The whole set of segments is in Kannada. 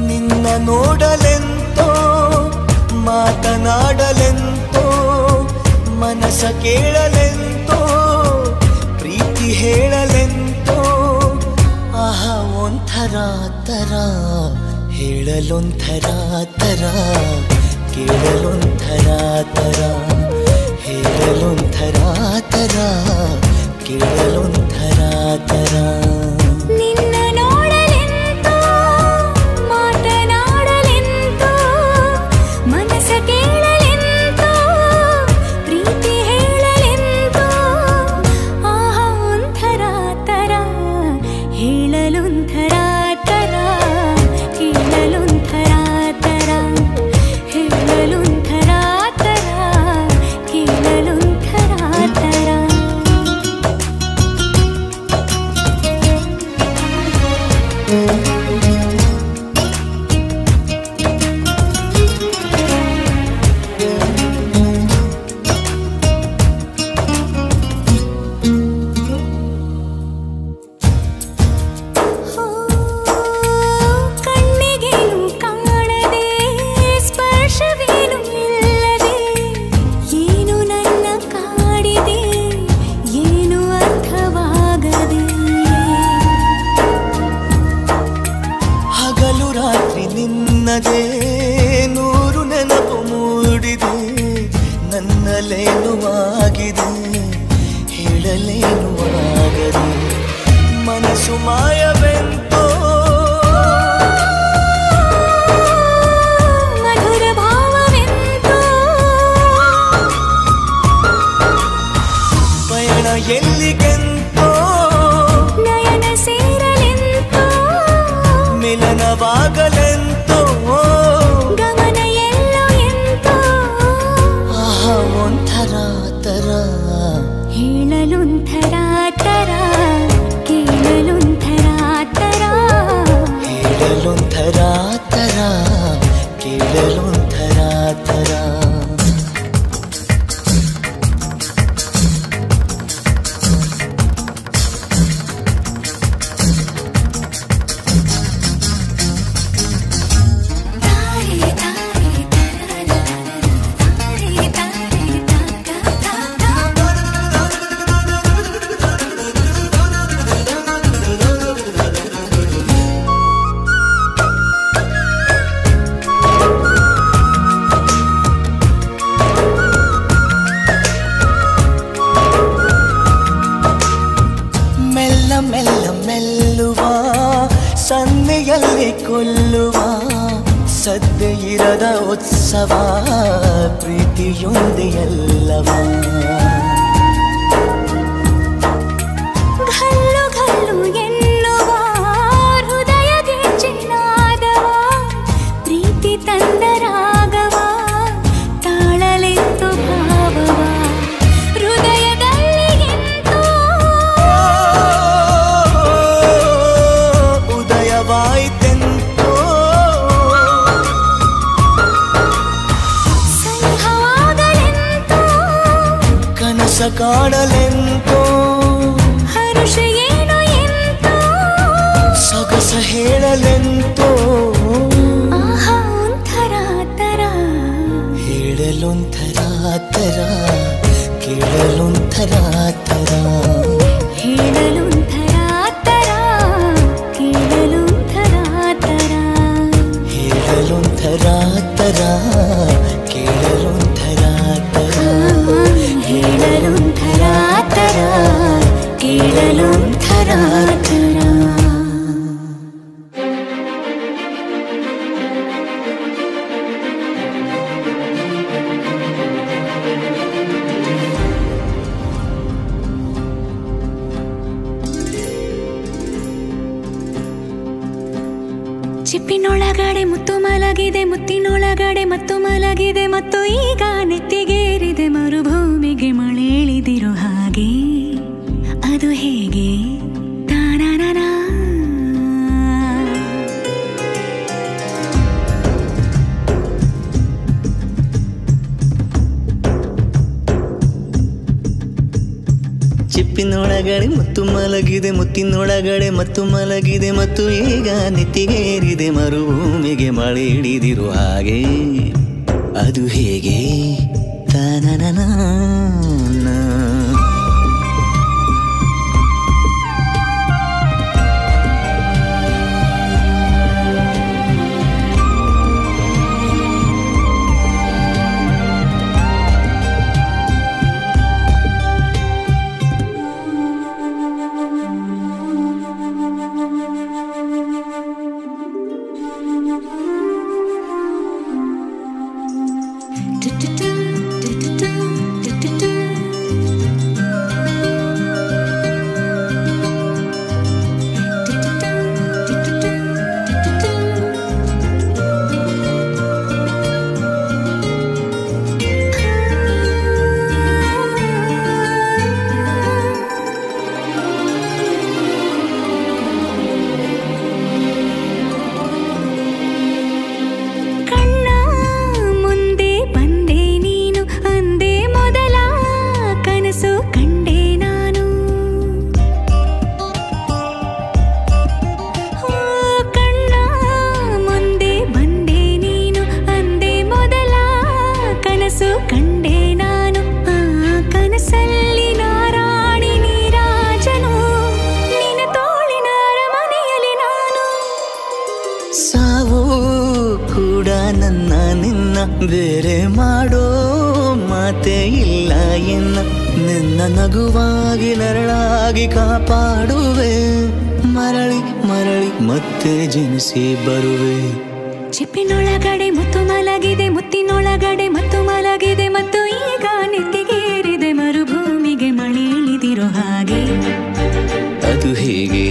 ನಿನ್ನ ನೋಡಲೆಂತೋ ಮಾತನಾಡಲೆಂತೋ ಮನಸ ಕೇಳಲೆಂತೋ ಪ್ರೀತಿ ಹೇಳಲೆಂತೋ ಆಹಾ ಒಂಥರ ತರ ಹೇಳಲೊಂಥರ ತರ ಕೇಳಲೊಂಥರ ತರ ಹೇಳಲೊಂಥರ ತರ ಕೇಳಲೊಂಥರ ತರ ನಿನ್ನ ನೋಡಲೆಂತೋ ಮಾತನಾಡಲೆಂತೋ ಮನಸ ಕೇಳಲೆಂತೋ ಪ್ರೀತಿ ಹೇಳಲೆಂತೋ ಆಹಾ ಒಂಥರ ತರ ಹೇಳಲೊಂಥರ ತರ ಕೇಳಲೊಂಥರ ತರ ಹೇಳಲೊಂಥರ ತರ ಕೇಳಲೊಂಥರ ತರ ಕಣ್ಣಿಗೇನು ಕಾಣದೆ ಸ್ಪರ್ಶವೇನು ಇಲ್ಲದೆ ಏನು ನನ್ನ ಕಾಡಿದೆ ಏನು ಅರ್ಥವಾಗದೆ ಹಗಲು ರಾತ್ರಿ ನಿನ್ನದೇ ನೂರು ನೆನಪು ಮೂಡಿದೆ ನನ್ನಲ್ಲೇನು ಆಗಿದೆ ಹೇಳಲೇನು ಆಗದೆ ಮನಸ್ಸು ಮಾಯವೆಂತೋ ಮಧುರ ಭಾವವೆಂತೋ ಪಯಣ ಎಲ್ಲಿಗೆಂತೋ ನಯನ ಸೇರಲೆಂತೋ ಮಿಲನವಾಗಲೆಂತೋ ಗಮನ ಎಲ್ಲೋ ಎಂತೋ ಆಹಾ ಒಂಥರ ತರ ಹೇಳಲೊಂಥರ ತರ ಕೇಳಲೊಂಥರ ತರ ಹೇಳಲೊಂಥರ ತರ ಕೇಳಲೊಂಥರ ತರ ತಾರೆ ತಾರೆ ತಾರೆ ತಾರೆ ಮೆಲ್ಲ ಮೆಲ್ಲ ಮೆಲ್ಲುವ ಸನ್ನೆಯಲ್ಲಿ ಕೊಲ್ಲುವ ಸದ್ದೆ ಇರದ ಉತ್ಸವ ಪ್ರೀತಿಯೊಂದೆ ಎಲ್ಲವ ಘಲ್ಲು ಘಲ್ಲು ಎನ್ನುವ ಹೃದಯ ಗೆಜ್ಜೆನಾದವ ಪ್ರೀತಿ ತಂದ ರಾಗವ ತಾಳಲೆಂತು ಭಾವವ ಹೃದಯದಲ್ಲಿ ಎಂತೋ ಉದಯವಾಯಿತೆಂತೋ ಸನಿಹವಾಗಲೆಂತೋ ಕನಸ ಕಾಣಲೆಂತೋ ಹರುಷ ಏನು ಎಂತೋ ಸೊಗಸ ಹೇಳಲೆಂತೋ ಆಹಾ ಒಂಥರ ತರ ಹೇಳಲೊಂಥರ ತರ ಕೇಳಲೊಂಥರ ತರ ಹೇಳಲೊಂಥರ ತರ ಕೇಳಲೊಂಥರ ತರ ಹೇಳಲೊಂಥರ ತರ ಕೇಳಲೊಂಥರ ತರ ಹೇಳಲೊಂಥರ ತರ ಕೇಳಲೊಂಥರ ತರ ಚಿಪ್ಪಿನೊಳಗಡೆ ಮುತ್ತು ಮಲಗಿದೆ ಮುತ್ತಿನೊಳಗಡೆ ಮತ್ತು ಮಲಗಿದೆ ಮತ್ತು ಈಗ ನೆತ್ತಿಗೇರಿದೆ ಮರುಭೂಮಿಗೆ ಮಳೆ ಇಳಿದಿರೋ ಹಾಗೆ ಅದು ಹೇಗೆ ತಾನನನ ಚಿಪ್ಪಿನೊಳಗಡೆ ಮತ್ತು ಮಲಗಿದೆ ಮುತ್ತಿನೊಳಗಡೆ ಮತ್ತು ಮಲಗಿದೆ ಮತ್ತು ಈಗ ನೆತ್ತಿಗೇರಿದೆ ಮರುಭೂಮಿಗೆ ಮಳೆ ಹಿಡಿದಿರು ಹಾಗೆ ಅದು ಹೇಗೆ ತನನನ ಬೇರೆ ಮಾಡೋ ಮಾತೆ ಇಲ್ಲ ಎನ್ನ ನಿನ್ನ ನಗುವಾಗಿ ನರಳಾಗಿ ಕಾಪಾಡುವೆ ಮರಳಿ ಮರಳಿ ಮತ್ತೆ ಜನಿಸಿ ಬರುವೆ ಚಿಪ್ಪಿನೊಳಗಡೆ ಮುತ್ತು ಮಲಗಿದೆ ಮುತ್ತಿನೊಳಗಡೆ ಮತ್ತು ಮಲಗಿದೆ ಮತ್ತು ಈಗ ನೆತ್ತಿಗೇರಿದೆ ಮರುಭೂಮಿಗೆ ಮಳೆ ಇಳಿದಿರೋ ಹಾಗೆ ಅದು ಹೇಗೆ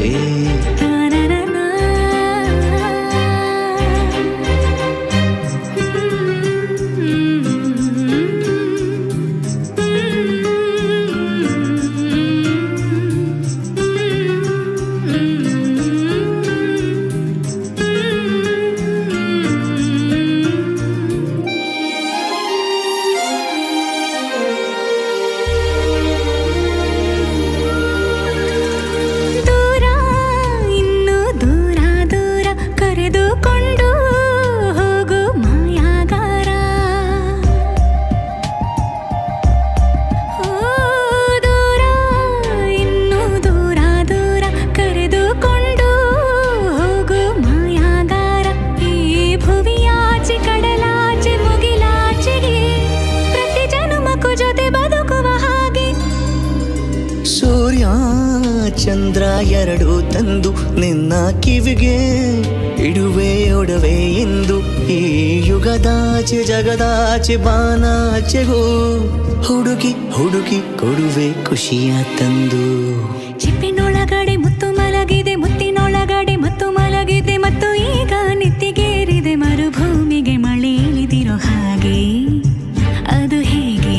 ಚಂದ್ರ ಎರಡು ತಂದು ನಿನ್ನ ಕಿವಿಗೆ ಇಡುವೆ ಒಡವೆ ಎಂದು ಈ ಯುಗದಾಚೆ ಜಗದಾಚೆ ಬಾನಾಚೆಗೂ ಹುಡುಕಿ ಹುಡುಕಿ ಕೊಡುವೆ ಖುಷಿಯ ತಂದು ಚಿಪ್ಪಿನೊಳಗಡೆ ಮುತ್ತು ಮಲಗಿದೆ ಮುತ್ತಿನೊಳಗಡೆ ಮತ್ತು ಮಲಗಿದೆ ಮತ್ತು ಈಗ ನೆತ್ತಿಗೇರಿದೆ ಮರುಭೂಮಿಗೆ ಮಳೆ ಇಳಿದಿರೋ ಹಾಗೆ ಅದು ಹೇಗೆ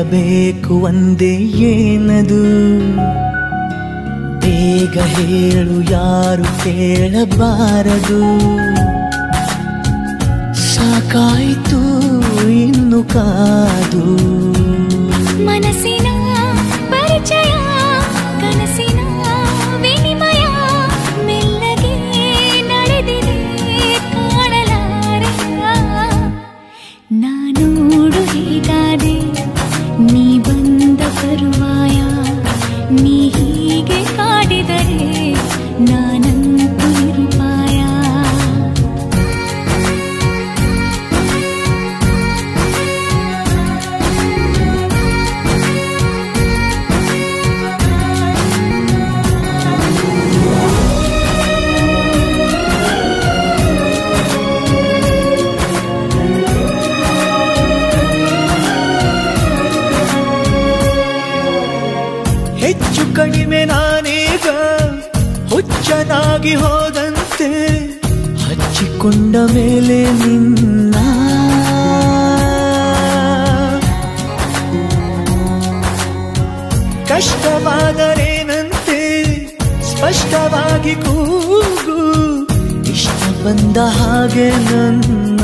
ಬೇಕು ಒಂದೇ ಏನದು ಬೇಗ ಹೇಳು ಯಾರು ಕೇಳಬಾರದು ಸಾಕಾಯಿತು ಇನ್ನು ಕಾದು ಮನಸ್ಸಿನ ಪರಿಚಯ ಕನಸಿನ ವಿನಿಮಯ ಮೆಲ್ಲಗೆ ನಡೆದಿದೆ ಕಾಣಲಾರೆ ನಾನೋಡು ಹೀಗಾದೆ ನೀ ಬಂದ ತರುವಾಯ ನೀ ಹೀಗೆ ಕಾಡಿದರೆ ನಾನಂತೂ ನಿರುಪಾಯ ಆಗಿ ಹೋದಂತೆ ಹಚ್ಚಿಕೊಂಡ ಮೇಲೆ ನಿನ್ನ ಕಷ್ಟವಾದರೇನಂತೆ ಸ್ಪಷ್ಟವಾಗಿ ಕೂಗು ಇಷ್ಟ ಬಂದ ಹಾಗೆ ನನ್ನ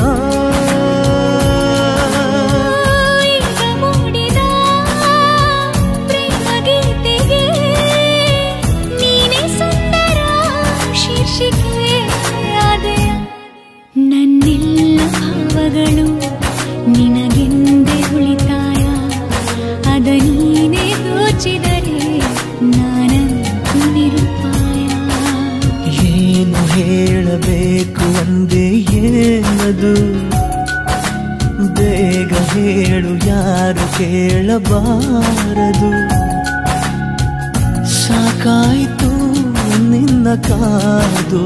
ನನ್ನೆಲ್ಲ ಭಾವಗಳು ನಿನಗೆಂದೇ ಉಳಿತಾಯ ಅದ ನೀನೇ ದೋಚಿದರೆ ನಾನಂತೂ ನಿರುಪಾಯ ಏನು ಹೇಳಬೇಕು ಅಂದೇ ಏನದು ಬೇಗ ಹೇಳು ಯಾರು ಕೇಳಬಾರದು ಸಾಕಾಯ್ತು ನಿನ್ನ ಕಾದು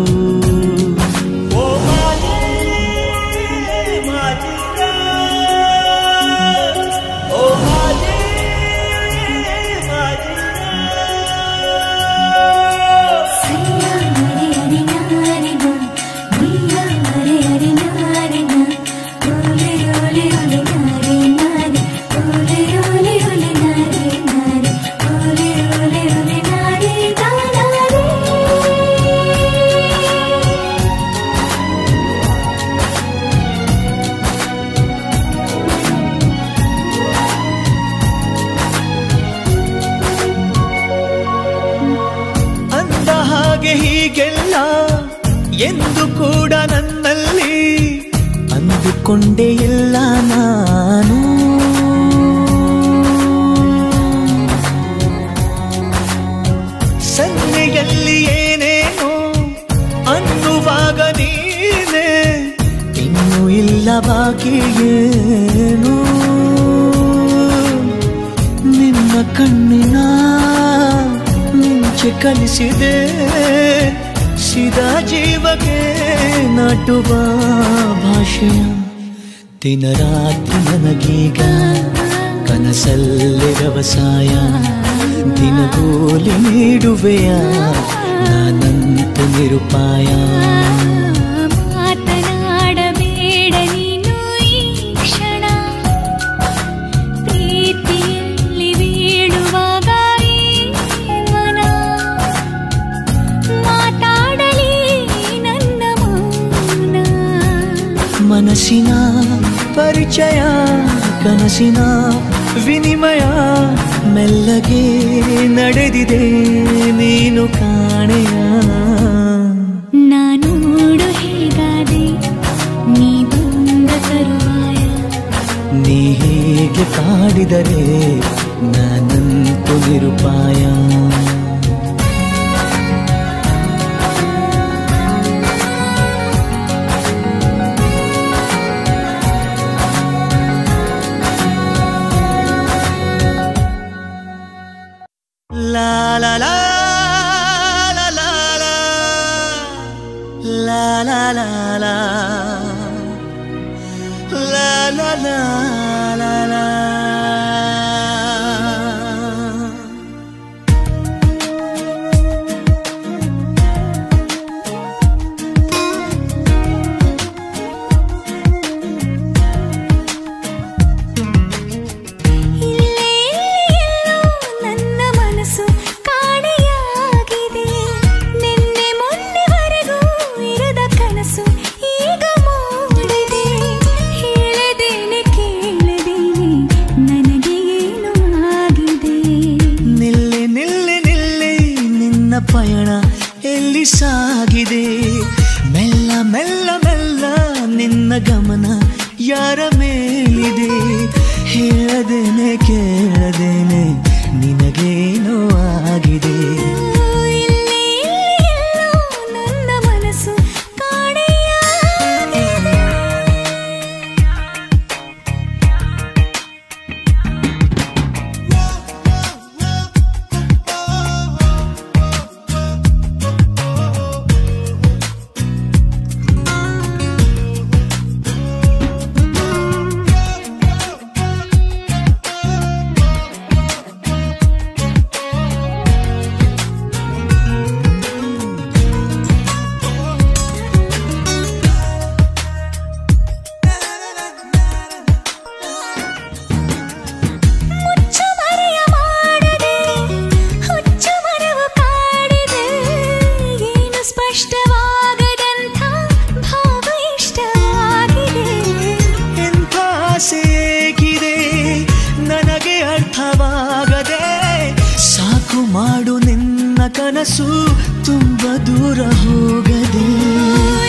ಹೀಗೆಲ್ಲ ಎಂದು ಕೂಡ ನನ್ನಲ್ಲಿ ಅಂದುಕೊಂಡೆ ಇಲ್ಲ ನಾನು ಸನ್ನೆಯಲ್ಲಿ ಏನೇನೋ ಅನ್ನುವಾಗ ನೀನೆ ಇನ್ನೂ ಇಲ್ಲ ಬಾಕಿ ಏನು ನಿನ್ನ ಕಣ್ಣಿನ ಕಲಿಸಿದೆ ಸಿದಾ ಜೀವಕ್ಕೆ ನಾಟುವ ಭಾಷೆಯ ದಿನ ರಾತ್ರಿ ನನಗೀಗ ಕನಸಲ್ಲಿ ವ್ಯವಸಾಯ ದಿನಗೂಲಿ ನೀಡುವೆಯ ನಾನಂತೂ ನಿರುಪಾಯ ಮಾತನಾಡಬೇಡ ನೀನು ಈ ಕ್ಷಣ ಪ್ರೀತಿಯಲ್ಲಿ ಬೀಳುವಾಗ ಮನಸ್ಸಿನ ಪರಿಚಯ ಕನಸಿನ ವಿನಿಮಯ ಮೆಲ್ಲಗೆ ನಡೆದಿದೆ ನೀನು ಕಾಣೆಯ ನಾನೋಡು ಹೇಗಾದೆ ನೀ ಬಂದ ತರುವಾಯ ನೀ ಹೇಗೆ ಕಾಡಿದರೆ ನಾನಂತೂ ನಿರುಪಾಯ La la la la la la la la la la la la la la ಕನಸು ತುಂಬ ದೂರ ಹೋಗದೆ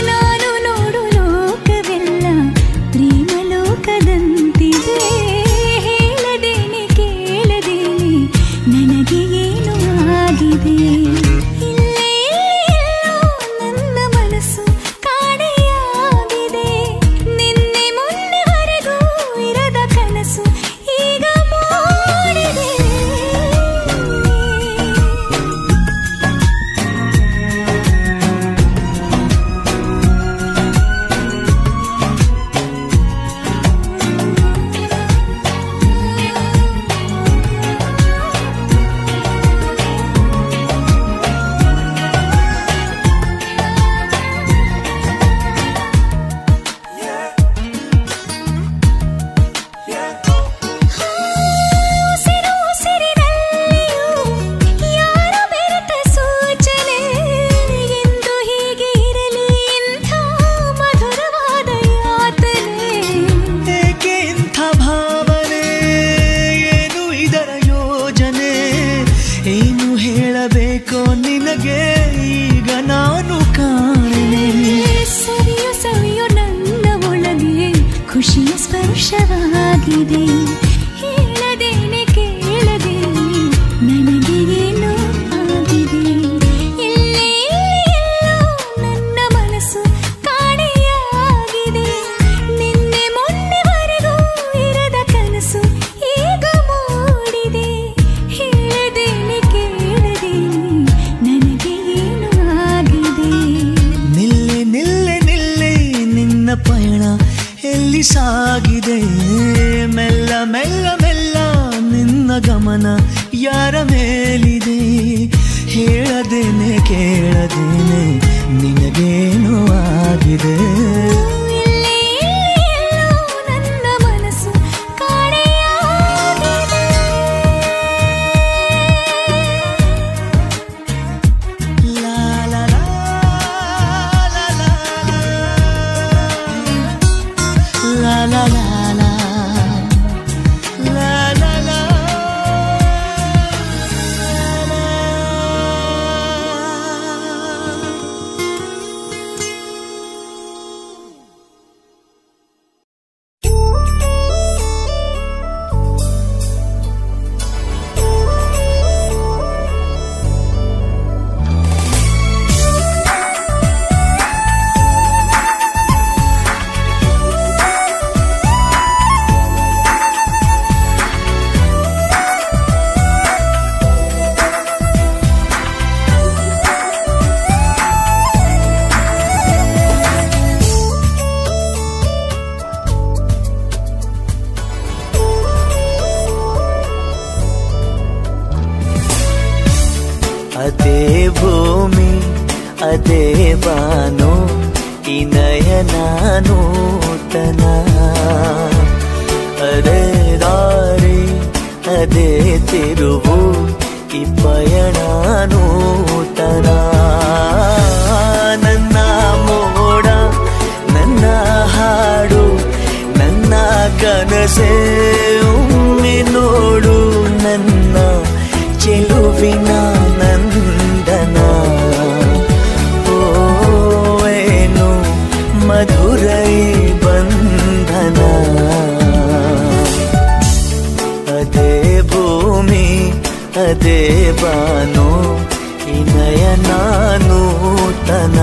ನಾನು ನೋಡು ಲೋಕವೆಲ್ಲ ಪ್ರೇಮ ಲೋಕದಂತಿದೆ ಹೇಳದೇನೆ ಕೇಳದೇನೆ ನನಗೆ ಏನು ಆಗಿದೆ ಇಲ್ಲೇ ಎಲ್ಲೋ ನನ್ನ ಮನಸ್ಸು ಕಾಣೆಯಾಗಿದೆ ನಿನ್ನೆ ಮೊನ್ನೆವರೆಗೂ ಇರದ ಕನಸು ಈಗ ಮೂಡಿದೆ ಖುಷಿಯ ಸ್ಪರ್ಶವಾಗಿದೆ ಹೇಳದೇನೆ ಕೇಳದೇನೆ ನನಗೆ ಏನೋ ಆಗಿದೆ ಎಲ್ಲೇ ಎಲ್ಲೋ ನನ್ನ ಮನಸ್ಸು ಕಾಣೆಯಾಗಿದೆ ನಿನ್ನೆ ಮೊನ್ನೆವರೆಗೂ ಇರದ ಕನಸು ಈಗ ಮೂಡಿದೆ ಹೇಳದೇನೆ ಕೇಳದೇನೆ ನನಗೆ ಏನೋ ಆಗಿದೆ ನಿಲ್ಲೆ ನಿಲ್ಲೆ ನಿಲ್ಲೆ ನಿನ್ನ ಪಯಣ ಎಲ್ಲಿ ಸಾಗಿದೆ ಮೆಲ್ಲ ಮೆಲ್ಲ ಮೆಲ್ಲ ನಿನ್ನ ಗಮನ ಯಾರ ಮೇಲಿದೆ ಹೇಳದೇನೆ ಕೇಳದೇನೆ ನಿನಗೇನು ಆಗಿದೆ ನನ್ನ ಮನಸ್ಸು ಕಾಣೆಯಾಗಿದೆ ಲಾ ಲಾ ಲಾ ಲಾ ಲಾ La la la la la la la ಅದೇ ಭೂಮಿ ಅದೇ ಬಾನು ಈ ನಯನ ನೂತನ ಅದೇ ದಾರಿ ಅದೇ ತಿರುವು ಈ ಪಯಣ ನೂತನ ನನ್ನ ಮೋಡ ನನ್ನ ಹಾಡು ನನ್ನ ಕನಸೇ ಒಮ್ಮೆ ನೋಡು ನನ್ನ ಚೆಲುವಿನ ನಂದನ ಓವೇನು ಮಧುರೈ ಬಂಧನ ಅದೇ ಭೂಮಿ ಅದೇ ಬಾನು ಈ ನಯನ ನೂತನ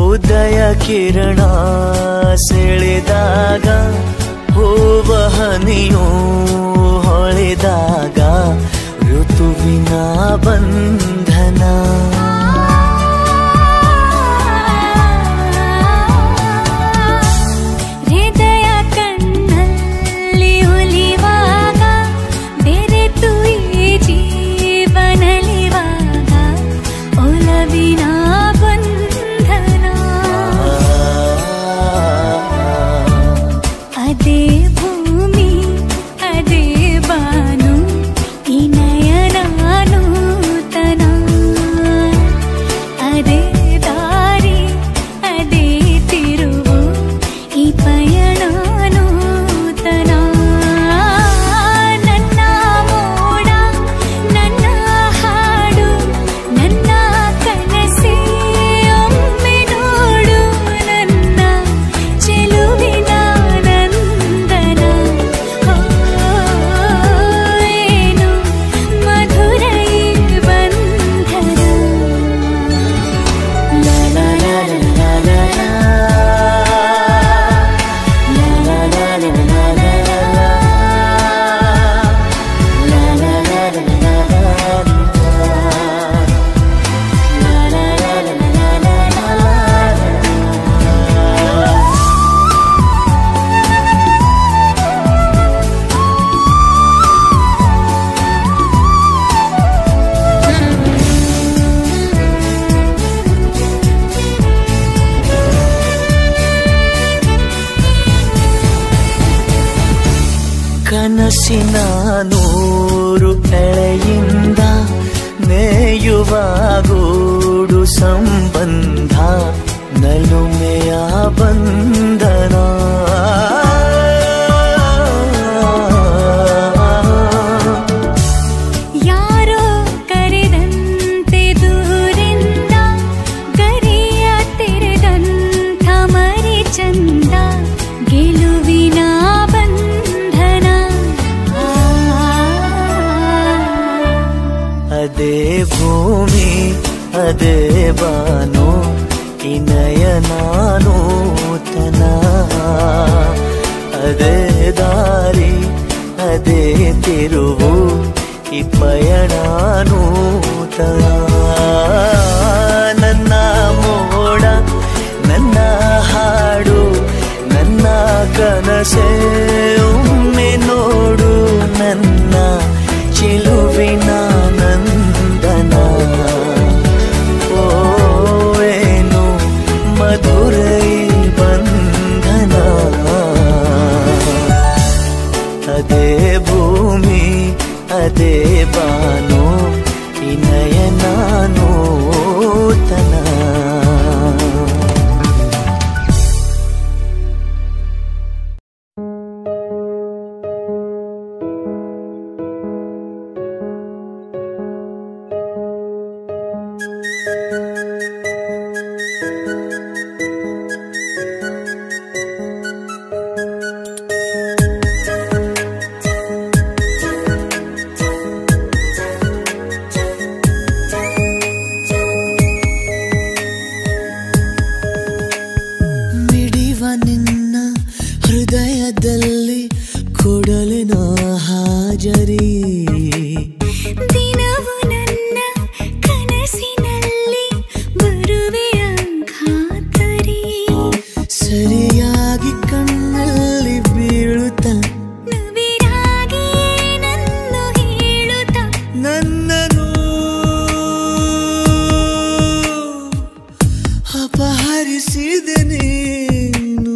ಉದಯ ಕಿರಣ ಸೆಳೆದಾಗ ಹೂವ ಹನಿಯು ಹೊಳೆದಾಗ ಋತುವಿನ ಬಂಧನ ಹೃದಯ ಕಣ್ಣಲ್ಲಿ ಕನಸಿನ ನೂರು ಎಳೆಯಿಂದ ನೇಯುವ ಗೂಡು ಸಂಬಂಧ ನಲುಮೆಯ ಬಂಧನ ಯಾರೋ ಕರೆದಂತೆ ದೂರಿಂದ ಗರಿಯ ತೆರೆದಂಥ ಮರಿ ಚಂದ ಗೆಲುವಿನ ಬಂಧನ ಅದೇ ಭೂಮಿ ಅದೇ ಬಾನು ನಯನಾನೂತನ ಅದೇ ದಾರಿ ಅದೇ ತಿರುವು ಈ ಪಯಣ ನೂತನ ನನ್ನ ಮೋಡ ನನ್ನ ಹಾಡು ನನ್ನ ಕನಸೇ ಒಮ್ಮೆ ನೋಡು ನನ್ನ ಚೆಲುವಿನ ನಂದನ ಓವೇನು ಮಧುರೈ ಬಂಧನ ಅದೇ ಭೂಮಿ ಅದೇ ಬಾನು ಈ ನಯನ ನೂತನ ಹೃದಯದಲ್ಲಿ ಕೊಡಲಿನ ಹಾಜರಿ ದಿನವು ನನ್ನ ಕನಸಿನಲ್ಲಿ ಬರುವೆಯ ಖಾತರಿ ಸರಿಯಾಗಿ ಕಣ್ಣಲ್ಲಿ ಬೀಳುತ್ತ ನವಿರಾಗಿ ನನ್ನು ಹೇಳುತ್ತ ನನ್ನನು ಅಪಹರಿಸಿದೆ ನೀನು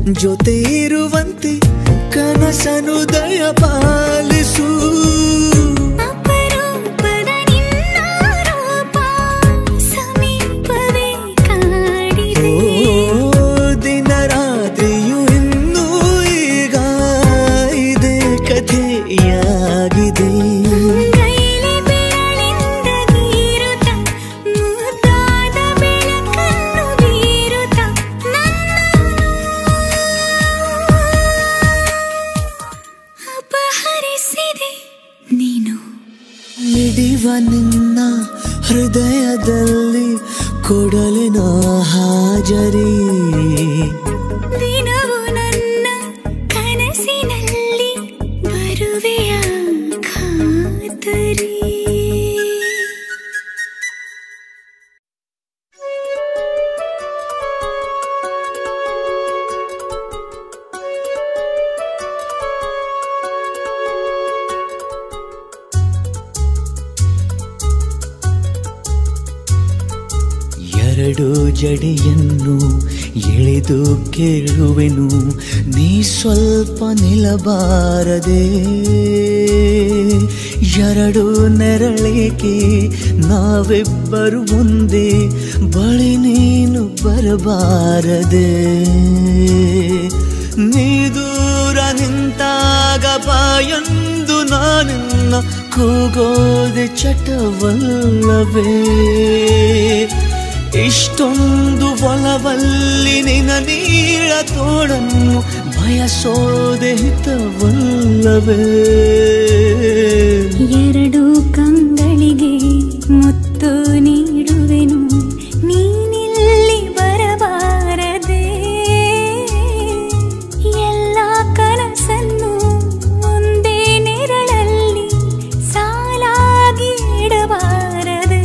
ಜೊತೆ ಇರುವಂತೆ ಕನಸನು ದಯ ಪಾಲಿಸು. ಅಪರೂಪದ ನಿನ್ನ ರೂಪ ಸಮೀಪವೇ ಕಾಡಿದೆ. ದಿನ ರಾತ್ರಿಯು ಇನ್ನೂ ಈಗ ಇದೇ ಕಥೆಯಾಗಿದೆ. ಕೈಲಿ ಬೆರಳಿಂದ ಗೀರುತ್ತ ಮುದ್ದಾದ ಬೆಳಕನ್ನು ಬೀರುತ್ತ ಅಪಹರಿಸಿದೆ ನೀನು. ಮಿಡಿವ ನಿನ್ನ ಹೃದಯದಲ್ಲಿ ಕೊಡಲಿನ ಹಾಜರಿ. ದಿನವು ನನ್ನ ಕನಸಿನಲ್ಲಿ ಬರುವೆಯ ಖಾತರಿ. ಎರಡು ಜಡಿಯನ್ನು ಎಳೆದು ಕೇಳುವೆನು, ನೀ ಸ್ವಲ್ಪ ನಿಲ್ಲಬಾರದೆ. ಎರಡು ನೆರಳಿಗೆ ನಾವಿಬ್ಬರು ಒಂದೇ, ಬಳಿ ನೀನು ಬರಬಾರದೆ. ನೀ ದೂರ ನಿಂತಾಗ ಬಾಯೊಂದು ನಾನಿನ್ನ ಕೂಗೋದೆ ಚಟವಲ್ಲವೇ. ಇಷ್ಟೊಂದು ಒಲವಲ್ಲಿ ನಿನ ನೀಳ ತೋಡನ್ನು ಬಯಸೋದೆ ಹಿತವಲ್ಲವೇ. ಎರಡು ಕಂಗಳಿಗೆ ಮುತ್ತು ನೀಡುವೆನು, ನೀನಿಲ್ಲಿ ಬರಬಾರದೆ. ಎಲ್ಲ ಕನಸನ್ನು ಒಂದೇ ನೆರಳಲ್ಲಿ ಸಾಲಾಗಿ ಇಡಬಾರದೆ.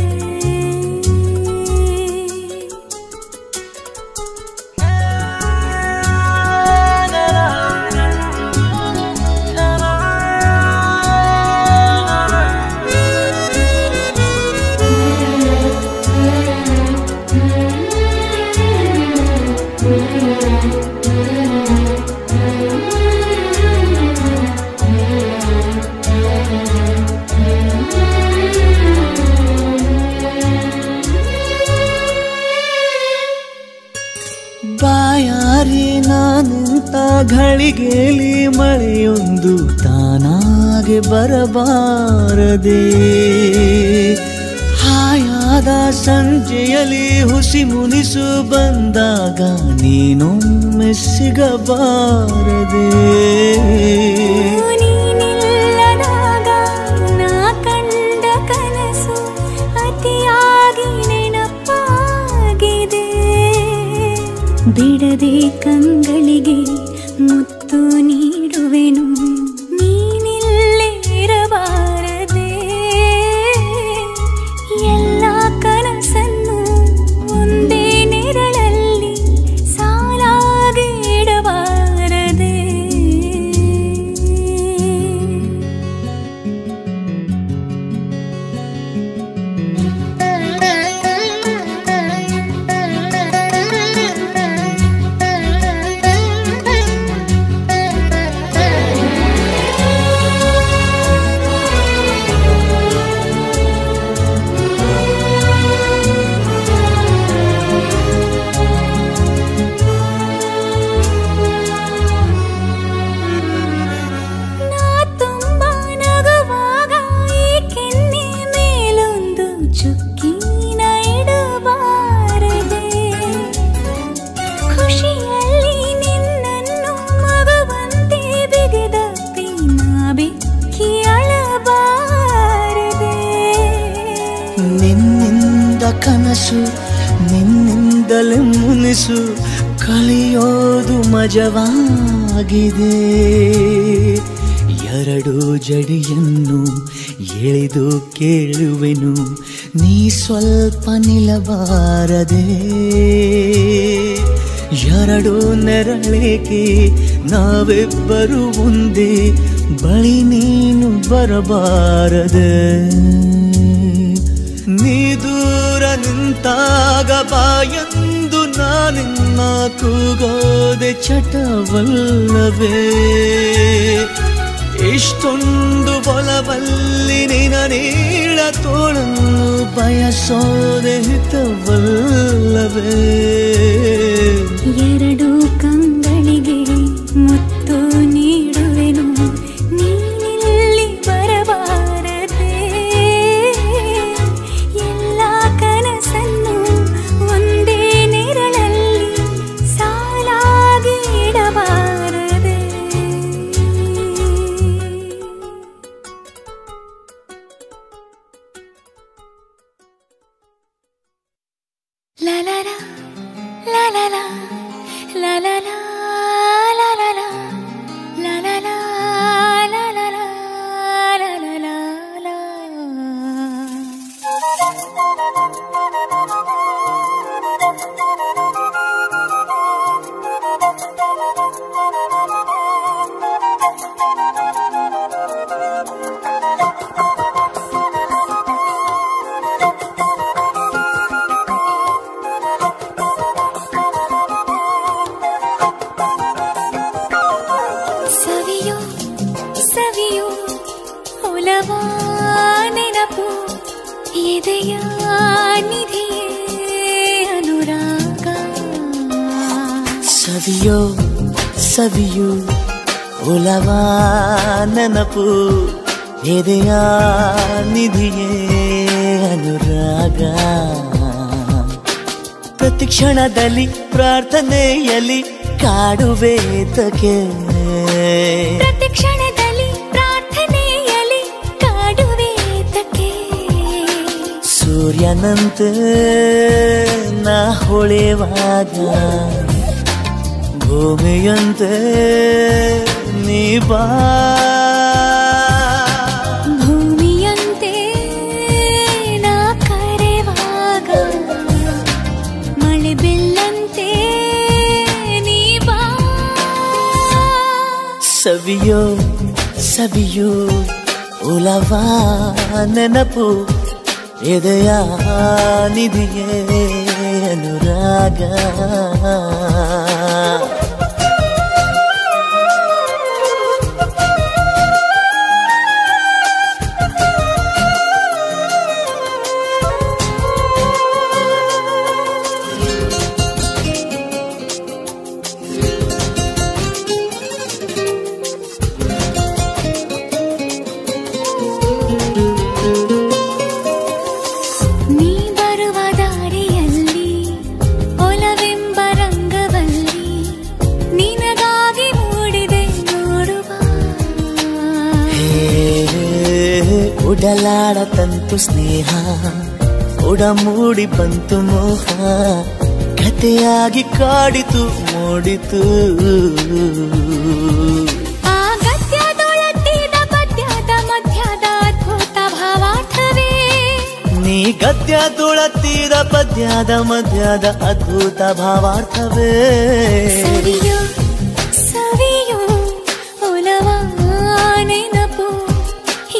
ಬಾಯಾರಿ ನಾನಿಂತ ಘಳಿಗೆಲಿ ಮಳೆಯೊಂದು ತಾನಾಗೆ ಬರಬಾರದೆ. ಹಾಯಾದ ಸಂಜೆಯಲ್ಲಿ ಹುಸಿ ಮುನಿಸು ಬಂದಾಗ ನೀನೊಮ್ಮೆ ಸಿಗಬಾರದೆ. ನೀನಿಲ್ಲದಾಗ ನಾ ಕಂಡ ಕನಸು ಅತಿಯಾಗಿ ನೆನಪಾಗಿದೆ. ಬಿಡದೆ ಕಂಗಳಿಗೆ ಮುತ್ತು ನೀಡುವೆನು, ನೀನಿಲ್ಲೇ ಇರಬಾರದೆ. ಎಲ್ಲ ಕನಸನ್ನು ಒಂದೇ ನೆರಳಲ್ಲಿ ಸಾಲಾಗಿ ಇಡಬಾರದೆ. ಕನಸು ನಿನ್ನಿಂದಲೇ ಮುನಿಸು ಕಲಿಯೋದು ಮಜವಾಗಿದೆ. ಎರಡು ಜಡಿಯನ್ನು ಎಳೆದು ಕೇಳುವೆನು, ನೀ ಸ್ವಲ್ಪ ನಿಲ್ಲಬಾರದೆ. ಎರಡು ನೆರಳಿಗೆ ನಾವಿಬ್ಬರು ಒಂದೇ, ಬಳಿ ನೀನು ಬರಬಾರದೆ. ನೀ ದೂರ ನಿಂತಾಗ ಬಾಯೊಂದು ನಾನಿನ್ನ ಕೂಗೋದೆ ಚಟವಲ್ಲವೇ ಇಷ್ಟೊಂದು ಬಲವಲ್ಲಿ ನಿನ ನೀಳ ತೋಳನ್ನು ಬಯಸೋದೆ ಹಿತವಲ್ಲವೇ ಎರಡು ಕಂಗಳಿಗೆ ಮುತ್ತು ನೀಡುವೆನು ನೀನಿಲ್ಲಿ ಬರಬಾರದೆ ಎಲ್ಲ ಕನಸನ್ನು ಒಂದೇ ನೆರಳಲ್ಲಿ ಸಾಲಾಗಿ ಇಡಬಾರದೆ ಲಲಲ ಲಲಲ ಲಲಲ ಲಲಲ ಲಲಲ ಲಲಲ ಲಲಲ ಸವಿಯೋ ಸವಿಯೋ ಒಲವಾ ನೆನಪು ಎದೆಯ ನಿಧಿಯೇ ಅನುರಾಗ ಸವಿಯೋ ಸವಿಯೋ ಒಲವಾ ನೆನಪು ಎದೆಯ ನಿಧಿಯೇ ಅನುರಾಗ ಪ್ರತಿಕ್ಷಣದಲ್ಲಿ ಪ್ರಾರ್ಥನೆಯಲ್ಲಿ ಕಾಡುವೇತಕ್ಕೆ ಪ್ರತಿಕ್ಷಣದಲ್ಲಿ ಪ್ರಾರ್ಥನೆಯಲ್ಲಿ ಕಾಡುವೇತಕ್ಕೆ ಸೂರ್ಯನಂತೆ ನಾ ಹೊಳೆವಾಗ ಭೂಮಿಯಂತೆ ನೀ ಬಾ ಭೂಮಿಯಂತೆ ನಾ ಕರೆವಾಗ ಮಳೆ ಬೆಲ್ಲಂತೆ ನೀ ಬಾ ಸವಿಯೋ ಸವಿಯೋ ಒಲವಾ ನೆನಪು ಎದೆಯ ನಿಧಿಯೇ ಅನುರಾಗ ನೀ ಬರುವ ದಾರಿಯಲ್ಲಿ ಒಲವೆಂಬ ರಂಗವಲ್ಲಿ ನಿನಗಾಗಿ ಮೂಡಿದೆ ನೋಡುವ ಉಡಲಾಡ ತಂತು ಸ್ನೇಹ ಉಡಮೂಡಿ ಬಂತು ಮೋಹ ಕಥೆಯಾಗಿ ಕಾಡಿತು ಮೂಡಿತು ಆ ಗದ್ಯದೊಳತ್ತಿದ ಪದ್ಯದ ಮಧ್ಯದ ಅದ್ಭುತ ಭಾವಾರ್ಥವೇ ನೀ ಗದ್ಯ ತುಳತ್ತಿದ ಪದ್ಯದ ಮಧ್ಯದ ಅದ್ಭುತ ಭಾವಾರ್ಥವೇ ಸವಿಯೋ ಸವಿಯೋ ಒಲವಾ ನೆನಪು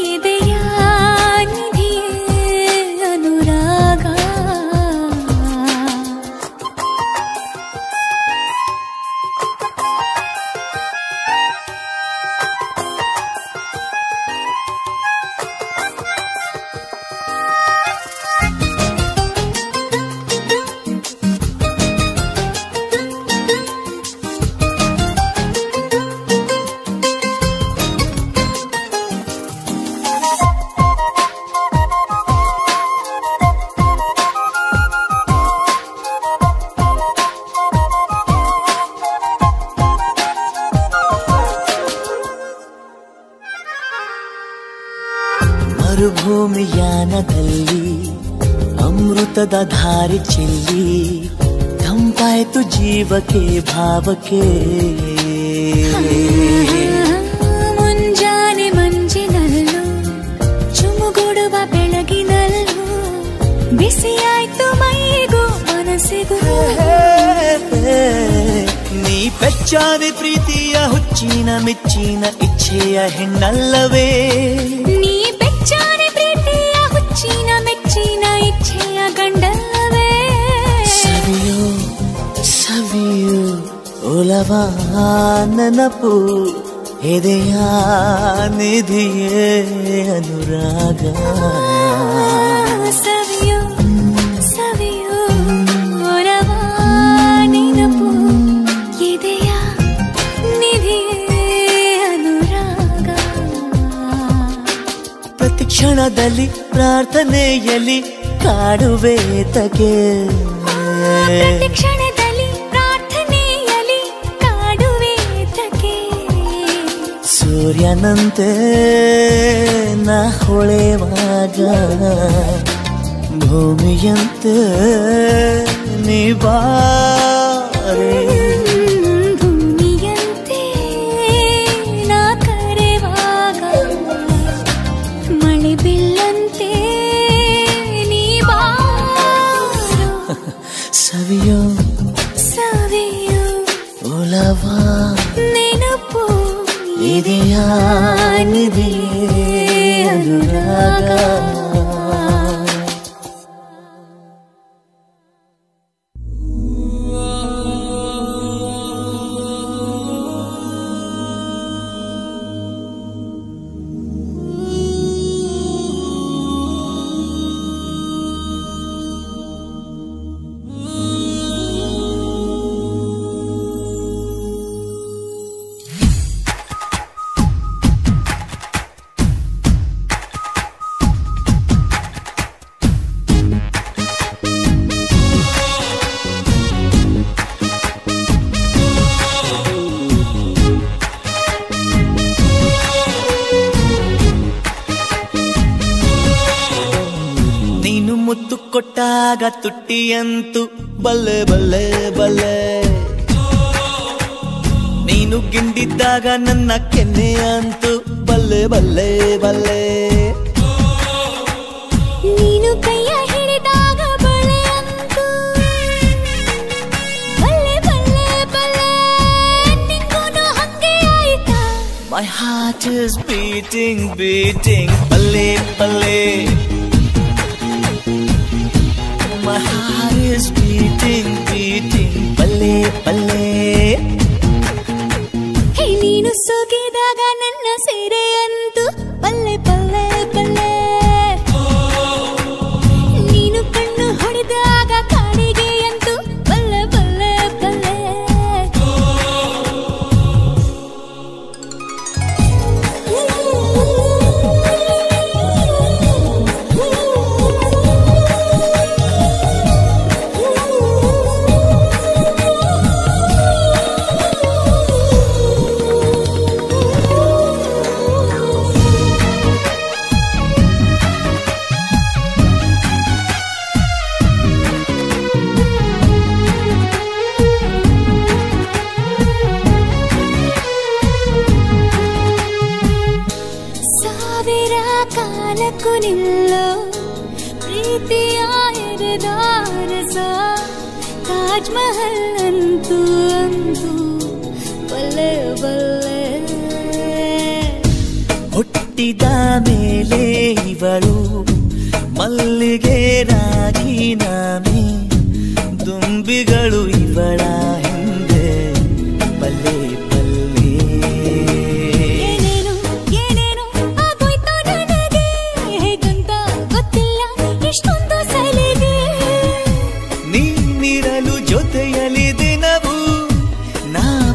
ಎದೆಯ ನಿಧಿಯೇ ಅನುರಾಗ ಮರುಭೂಮಿಯಾನದಲ್ಲಿ ಅಮೃತದ ಧಾರೆ ಚೆಲ್ಲಿ ತಂಪಾಯ್ತು ಜೀವಕ್ಕೆ ಭಾವಕ್ಕೆ ಮುಂಜಾನೆ ಮಂಜಿನಲ್ಲೂ ಚುಮುಗುಡುವ ಬೆಳಗಿನಲ್ಲೂ ಬಿಸಿಯಾಯ್ತು ಮೈಗೂ ಮನಸ್ಸಿಗೂ ನೀ ಪೆಚ್ಚಾದೆ ಪ್ರೀತಿಯ ಹುಚ್ಚಿನ ಮೆಚ್ಚಿನ ಇಚ್ಛೆಯ ಹೆಣ್ಣಲ್ಲವೇ ನೀ ಬೆಚ್ಚಾನೆ ಪ್ರೀತಿಯ ಹುಚ್ಚಿನ ಮೆಚ್ಚಿನ ಇಚ್ಛೆಯ ಗಂಡಲ್ಲವೇ ಸವಿಯೋ ಒಲವ ನೆನಪು ಎದೆಯ ನಿಧಿಯೇ ಅನುರಾಗ ಸವಿಯೋ ಸವಿಯೋ ಒಲವ ನೆನಪು ಎದೆಯ ನಿಧಿಯೇ ಅನುರಾಗ ಪ್ರತಿ ಕ್ಷಣದಲ್ಲಿ ಪ್ರಾರ್ಥನೆಯಲ್ಲಿ ಕಾಡುವೆ ತಗೆ ಪ್ರತಿ ಕ್ಷಣದಲ್ಲಿ ಪ್ರಾರ್ಥನೆಯಲ್ಲಿ ಕಾಡುವೆ ತಗೆ ಸೂರ್ಯನಂತೆ ನಾ ಹೊಳೆವಾಗ ಭೂಮಿಯಂತೆ ನೀ ಬಾರೆ ಭೂಮಿಯಂತೆ ನಾ ಕರೆವಾಗ ಮಳೆ ಬಿಲ್ಲಂತೆ ನೀ ಬಾರೋ ಸವಿಯೋ ಸವಿಯೋ ಒಲವ ನೆನಪು ಇದೆಯ ನಿಧಿಯೇ ಅನುರಾಗ ಮುತ್ತು ಕೊಟ್ಟಾಗ ತುಟ್ಟಿಯಂತು ಬಲ್ಲೆ ಬಲ್ಲೆ ಬಲ್ಲೆ ನೀನು ಗಿಂಡಿದ್ದಾಗ ನನ್ನ ಕೆನ್ನೆಯಂತು ಬಲ್ಲೆ ಬಲ್ಲೆ ಬಲ್ಲೆ ನೀನು ಕೈಯ ಹಿಡಿದಾಗ ಬಳೆ ಅಂತು ಬಲ್ಲೆ ಬಲ್ಲೆ ಬಲ್ಲೆ ನಿಂಗೂನು ಹಂಗೆ ಆಯ್ತಾ My heart is beating beating ಬಲ್ಲೆ ಬಲ್ಲೆ My heart is beating, beating, ಬಲ್ಲೆ ಬಲ್ಲೆ ಹೇ ನೀನು ಸೋಕಿದಾಗ ನನ್ನ ಸೀರೆ ಅಂತು ಬಲ್ಲೆ ಬಲ್ಲೆ ಬಲ್ಲೆ ನೀನು ಕಣ್ಣು ಹೊಡೆದಾಗ ಕಾಡಿಗೆ ಅಂತು ಬಲ್ಲೆ ಬಲ್ಲೆ ಬಲ್ಲೆ ಕಾಲಕ್ಕೂ ನಿಲ್ಲೋ ಪ್ರೀತಿಯ ಎರೆದಾರಸ ತಾಜ್ ಮಹಲ್ ಅಂತೂ ಅಂತೂ ಬಲ್ಲೆ ಬಲ್ಲೆ ಹುಟ್ಟಿದ ಮೇಲೆ ಇವಳು ಮಲ್ಲಿಗೆ ರಾಜೀನಾಮೆ ದುಂಬಿಗಳು ಇವಳ ಹಿಂದೆ ಬಲ್ಲೆ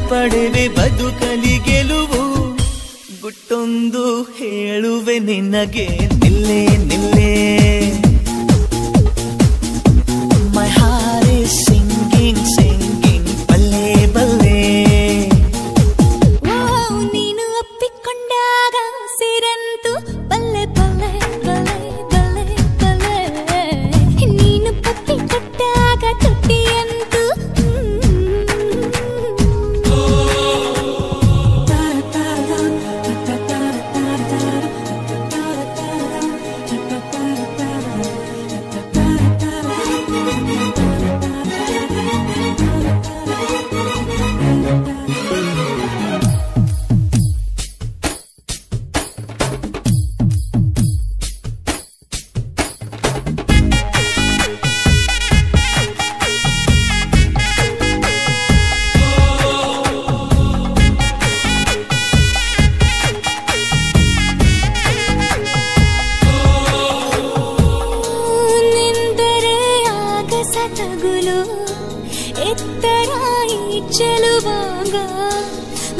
ಪಡೆವೆ ಬದುಕಲಿ ಗೆಲುವು ಗುಟ್ಟೊಂದು ಹೇಳುವೆ ನಿನಗೆ ನಿಲ್ಲೆ ನಿಲ್ಲೆ My heart is singing singing ಬಲ್ಲೆ ಬಲ್ಲೆ ನೀನು ಒಪ್ಪಿಕೊಂಡಾಗ ಸಿರಂತು ಬಲ್ಲೆ ಬಲ್ಲೆ ಬಲ್ಲೆ ಬಲ್ಲೆ ಬಲ್ಲೆ ನೀನು ಪಪ್ಪಿ ಕೊಟ್ಟಾಗ ತುಟ್ಟಿಯಂತು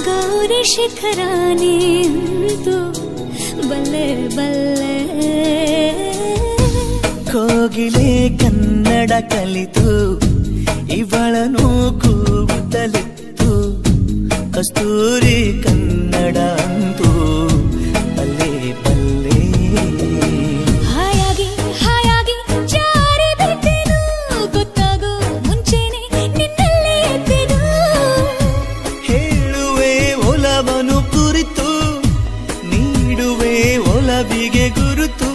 ಗೌರಿ ಶಿಖರಾನೇ ಅಂತೂ ಬಲ್ಲೆ ಬಲ್ಲೆ. ಕೋಗಿಲೆ ಕನ್ನಡ ಕಲಿತು ಇವಳನು ಕೂಗುತ್ತಲಿತ್ತು, ಕಸ್ತೂರಿ ಕನ್ನಡ ಅಂತೂ ಬಲ್ಲೆ ಬಲ್ಲೆ. ಹಾಯಾಗಿ ಹಾಯಾಗಿ ಜಾರಿ ಬಿಟ್ಟೆನು, ಗೊತ್ತಾಗೋ ಮುಂಚೆನೆ ನಿನ್ನಲ್ಲೇ ಎದ್ದೆನು. ಹೇಳುವೆ ಒಲವನು ಕುರಿತು, ನೀಡುವೆ ಒಲವಿಗೆ ಗುರುತು,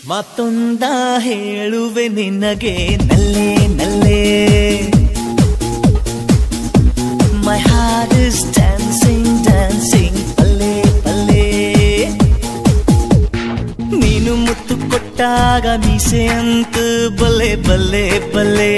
ಮತ್ತೊಂದ ಹೇಳುವೆ ನಿನಗೆ ನಲ್ಲೆ ನಲ್ಲೆ. My heart is dancing, dancing, ಪಲ್ಲೆ ಪಲ್ಲೆ. ನೀನು ಮುತ್ತು ಕೊಟ್ಟಾಗ ಮೀಸೆ ಅಂತ ಬಲ್ಲೆ ಬಲ್ಲೆ ಬಲ್ಲೆ.